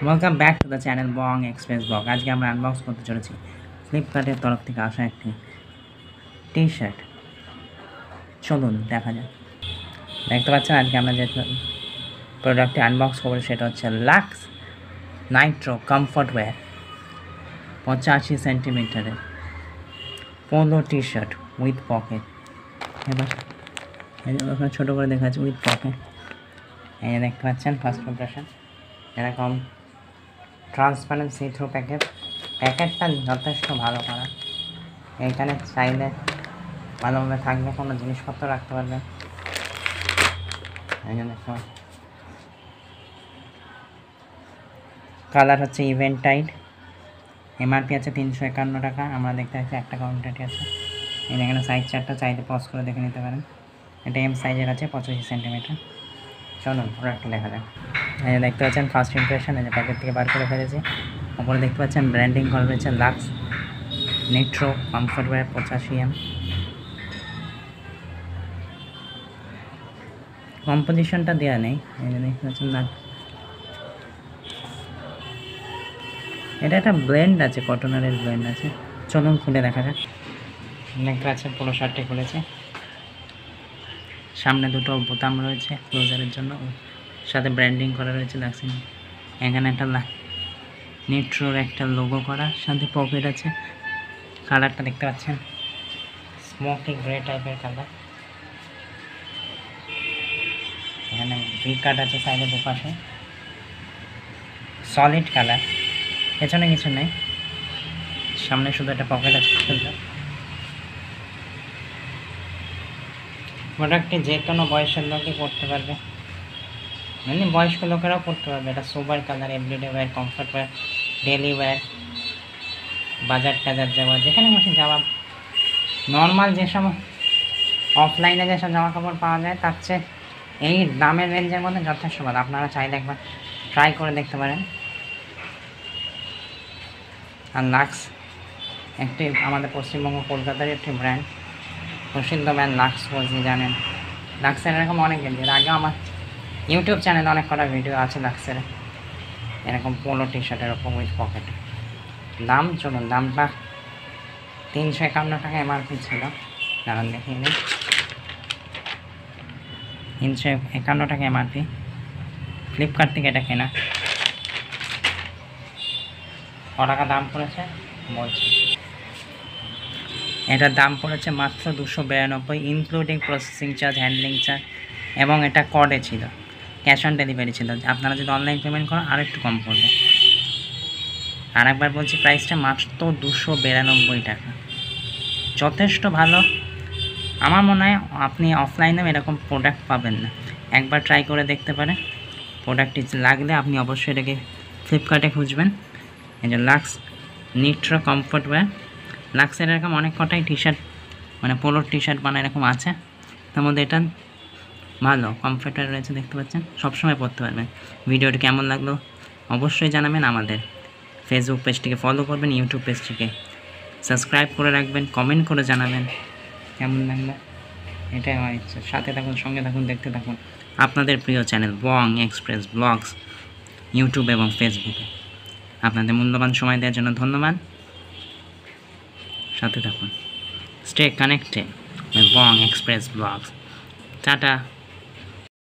Welcome back to the channel Bong express blog. আজকে আমরা unbox করতে চলেছি ফ্লিপকার্টের তরফ থেকে আসা একটি টি শার্ট। চলুন দেখা যাক। দেখতে পাচ্ছেন আজকে আমরা যে প্রোডাক্টটি আনবক্স করবো সেটা হচ্ছে লাক্স নাইট্রো কমফর্ট ওয়্যার 85 সেন্টিমিটারের polo T shirt with pocket. এবার ওখানে ছোটো করে দেখা যাচ্ছে উইথ পকেট। এই যে দেখতে পাচ্ছেন ফার্স্ট ইমপ্রেশন এরকম ট্রান্সপারেন্ট সি থ্রু প্যাকেটটা যথেষ্ট ভালো করা। এইখানে চাইলে ভালোভাবে থাকবে, কোনো জিনিসপত্র রাখতে পারবে। এই জন্য কালার হচ্ছে ইভেন্ট টাইড। এমআরপি আছে 351 টাকা। আমরা দেখতে পাচ্ছি একটা কাউন্টারটি আছে। এখানে সাইজ চারটা, চাইলে পজ করে দেখে নিতে পারেন। এটা এম সাইজের আছে 85 সেন্টিমিটার। চলুন প্রোডাক্টটা দেখা যাক। এই দেখতে পাচ্ছেন ফার্স্ট ইমপ্রেশন, এই যে প্যাকেট থেকে বার করে ফেলেছি। ওপরে দেখতে পাচ্ছেন ব্র্যান্ডিং করা রয়েছে লাক্স নাইট্রো কমফর্ট ওয়্যার 85 কম্পোজিশনটা দেওয়া নেই। এই যে দেখতে পাচ্ছেন না, এটা একটা ব্লেন্ড আছে, কটনারের ব্লেন্ড আছে। চলুন খুলে দেখা যাক। দেখতে পাচ্ছেন পুরো শার্টটি খুলেছে। সামনে দুটো বোতাম রয়েছে ক্লোজারের জন্য, সাথে ব্র্যান্ডিং করা রয়েছে লাক্স। এখানে একটা নিট্রোর একটা লোগো করা, সাথে পকেট আছে। কালারটা দেখতে পাচ্ছেন স্মোকি গ্রে টাইপের কালার। এখানে ভি কাট আছে সাইডে দুপাশে, সলিড কালার। পেছনে কিছু নেই, সামনে শুধু একটা পকেট আছে। প্রোডাক্টটি যে কোনো বয়সের লোকই পরতে পারবে, মানে বয়স্ক লোকেরাও পরতে পারবে। এটা sober colour, everyday wear, comfort wear, daily wear, বাজার টাজার যাওয়া, যেখানে বসে যাওয়া, নর্মাল যেসব অফলাইনে যেসব জামা কাপড় পাওয়া যায় তার চেয়ে এই দামের রেঞ্জের মধ্যে যথেষ্ট ভালো। আপনারা চাইলে একবার ট্রাই করে দেখতে পারেন। আর লাক্স একটি আমাদের পশ্চিমবঙ্গ কলকাতার একটি ব্র্যান্ড, প্রসিদ্ধ ব্র্যান্ড লাক্স বলছি, জানেন। লাক্সের এরকম অনেক এর আগে আমার ইউটিউব চ্যানেলে অনেক কটা ভিডিও আছে লাক্সের এরকম পোলো টি শার্টের ওপর উইথ পকেট। দাম চলুন, দামটা 351 টাকা এমআরপি ছিল। দাঁড়ান দেখিয়ে নিই। 351 টাকা এমআরপি। ফ্লিপকার্ট থেকে এটা কেনা। ক টাকা দাম পড়েছে বলছি, এটার দাম পড়েছে মাত্র 292, including processing charge, handling charge, এবং এটা কর্ডে ছিল, ক্যাশ অন ডেলিভারি ছিল। আপনারা যদি অনলাইন পেমেন্ট করেন আর একটু কম পড়বে। আর একবার বলছি, প্রাইসটা মাত্র 292 টাকা, যথেষ্ট ভালো। আমার মনে হয় আপনি অফলাইনেও এরকম প্রোডাক্ট পাবেন না। একবার ট্রাই করে দেখতে পারেন। প্রোডাক্টটি লাগলে আপনি অবশ্যই এটাকে ফ্লিপকার্টে খুঁজবেন। এই যে লাক্স নিট্রো কমফর্ট ওয়্যার। লাক্সের এরকম অনেক কটাই টি শার্ট, মানে পোলোর টি শার্ট বানায় এরকম আছে, তার মধ্যে এটা ভালো কমফর্টার রয়েছে। দেখতে পাচ্ছেন, সবসময় পরতে পারবেন। ভিডিওটি কেমন লাগলো অবশ্যই জানাবেন। আমাদের ফেসবুক পেজটিকে ফলো করবেন, ইউটিউব পেজটিকে সাবস্ক্রাইব করে রাখবেন, কমেন্ট করে জানাবেন কেমন লাগলো। এটাই আমার ইচ্ছা। সাথে থাকুন, সঙ্গে থাকুন, দেখতে থাকুন আপনাদের প্রিয় চ্যানেল বং এক্সপ্রেস ব্লগস, ইউটিউব এবং ফেসবুকে। আপনাদের মূল্যবান সময় দেওয়ার জন্য ধন্যবাদ। সাথে থাকুন, stay connected with Bong Express blogs. Tata.